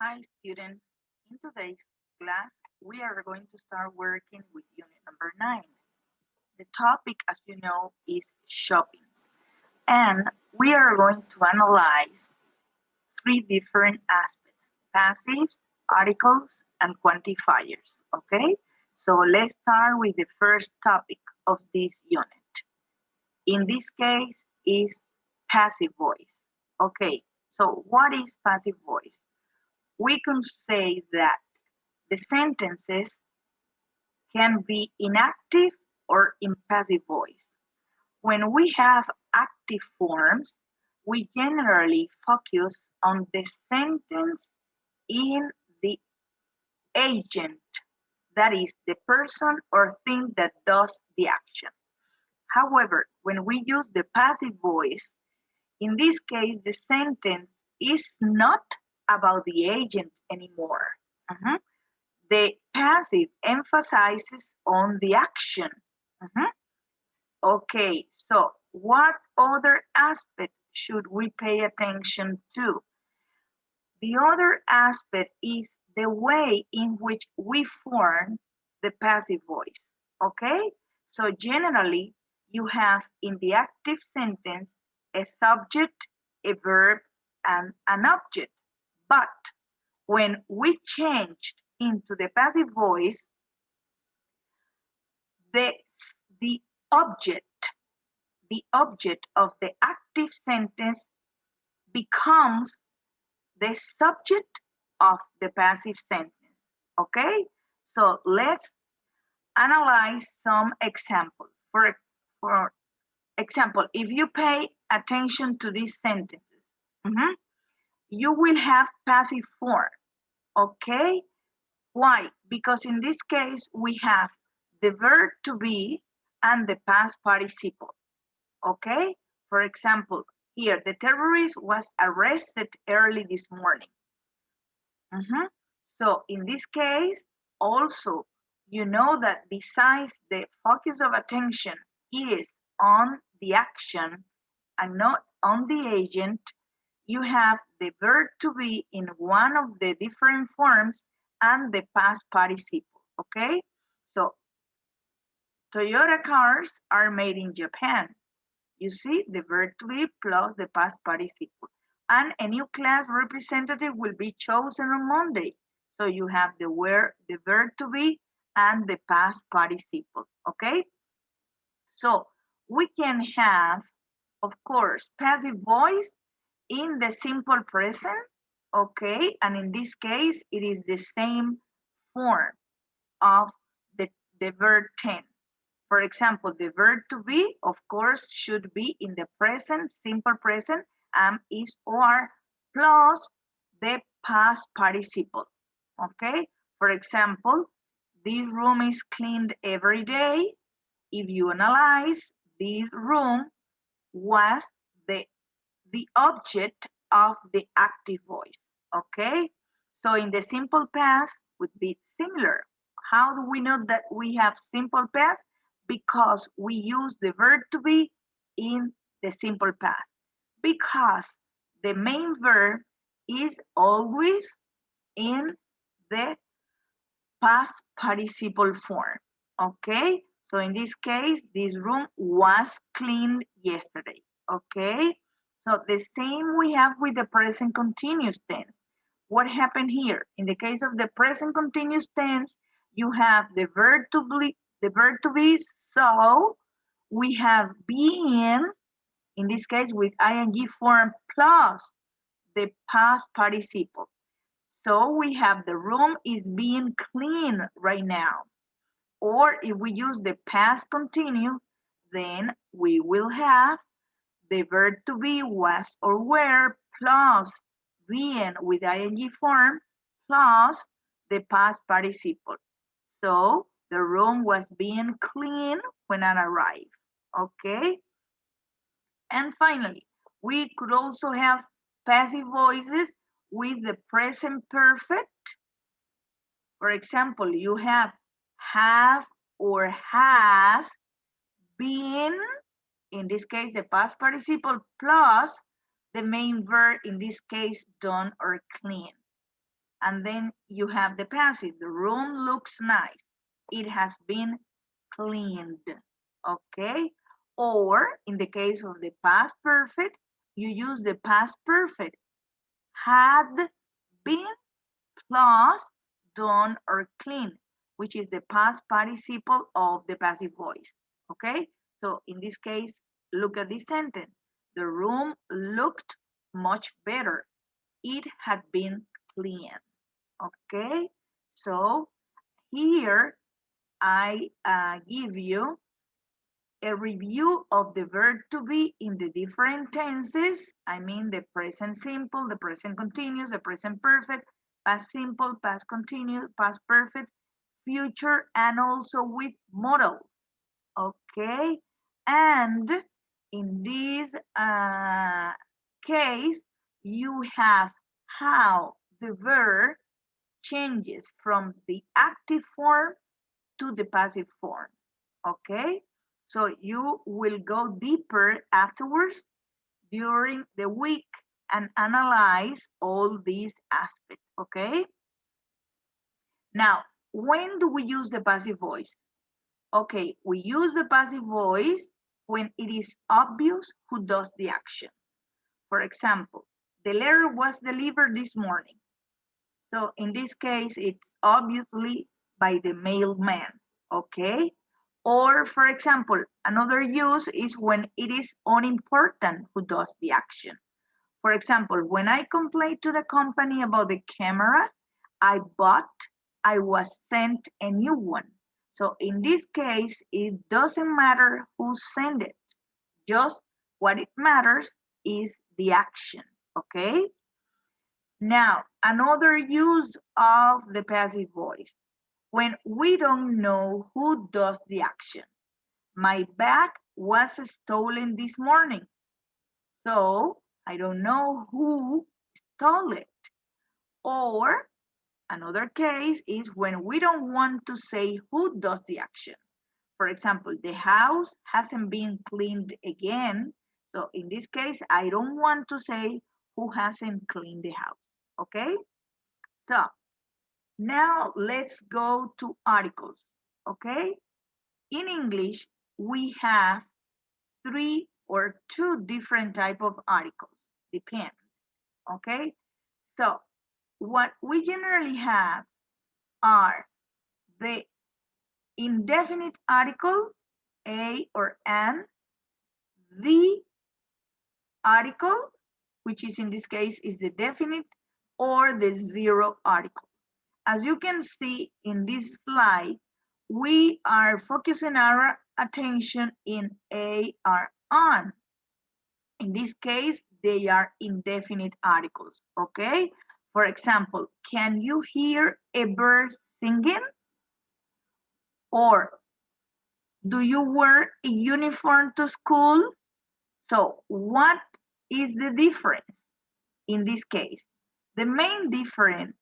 Hi students, in today's class we are going to start working with unit number 9. The topic, as you know, is shopping, and we are going to analyze three different aspects: passives, articles, and quantifiers. Okay, so let's start with the first topic of this unit. In this case is passive voice. Okay, so what is passive voice? We can say that the sentences can be in active or in passive voice. When we have active forms, we generally focus on the sentence in the agent, that is, the person or thing that does the action. However, when we use the passive voice, in this case, the sentence is not about the agent anymore. Mhm. The passive emphasizes on the action. Mhm. Okay, so what other aspect should we pay attention to? The other aspect is the way in which we form the passive voice. Okay, so generally you have in the active sentence a subject, a verb, and an object. But when we changed into the passive voice, the, the object, the object of the active sentence becomes the subject of the passive sentence. Okay? So let's analyze some examples. For example, if you pay attention to these sentences, mhm, you will have passive form. Okay? Why? Because in this case, we have the verb to be and the past participle. Okay? For example, here, the terrorist was arrested early this morning. Mhm. So in this case, also, you know that besides the focus of attention is on the action and not on the agent, you have the verb to be in one of the different forms and the past participle. Okay? So Toyota cars are made in Japan. You see the verb to be plus the past participle. And a new class representative will be chosen on Monday. So you have the verb to be and the past participle. Okay? So we can have, of course, passive voice in the simple present. Okay? And in this case, it is the same form of the verb tense. For example, the verb to be, of course, should be in the present, simple present, am, is, or, plus the past participle. Okay? For example, this room is cleaned every day. If you analyze, this room was the, the object of the active voice. Okay? So in the simple past would be similar. How do we know that we have simple past? Because we use the verb to be in the simple past. Because the main verb is always in the past participle form. Okay? So in this case, this room was cleaned yesterday. Okay? So the same we have with the present continuous tense. What happened here? In the case of the present continuous tense, you have the verb to be, so we have been, in this case with ing form plus the past participle. So we have the room is being cleaned right now. Or if we use the past continuous, then we will have the verb to be was or were plus being with ing form plus the past participle. So the room was being cleaned when I arrived. Okay? And finally, we could also have passive voices with the present perfect. For example, you have or has been, in this case, the past participle plus the main verb, in this case, done or clean. and then you have the passive. The room looks nice. It has been cleaned. Okay? Or in the case of the past perfect, you use the past perfect. Had been plus done or clean, which is the past participle of the passive voice. Okay? So in this case, look at this sentence. The room looked much better. It had been clean. Okay? So here I give you a review of the verb to be in the different tenses. I mean the present simple, the present continuous, the present perfect, past simple, past continuous, past perfect, future, and also with modals. Okay, and in this case, you have how the verb changes from the active form to the passive form. Okay, so you will go deeper afterwards during the week and analyze all these aspects. Okay, now when do we use the passive voice? Okay, we use the passive voice when it is obvious who does the action. For example, the letter was delivered this morning. So in this case, it's obviously by the mailman, okay? Or for example, another use is when it is unimportant who does the action. For example, when I complained to the company about the camera I was sent a new one. So in this case, it doesn't matter who sent it. Just what it matters is the action, okay? Now, another use of the passive voice, when we don't know who does the action. My bag was stolen this morning, so I don't know who stole it. Or another case is when we don't want to say who does the action. For example, the house hasn't been cleaned again. So in this case, I don't want to say who hasn't cleaned the house, okay? So now let's go to articles, okay? In English, we have 3 or 2 different type of articles, depend, okay? So what we generally have are the indefinite article, a or an, the article, which is in this case is the definite, or the zero article. As you can see in this slide, we are focusing our attention in a or on. In this case, they are indefinite articles, okay? For example, can you hear a bird singing? Or do you wear a uniform to school? So what is the difference in this case? The main difference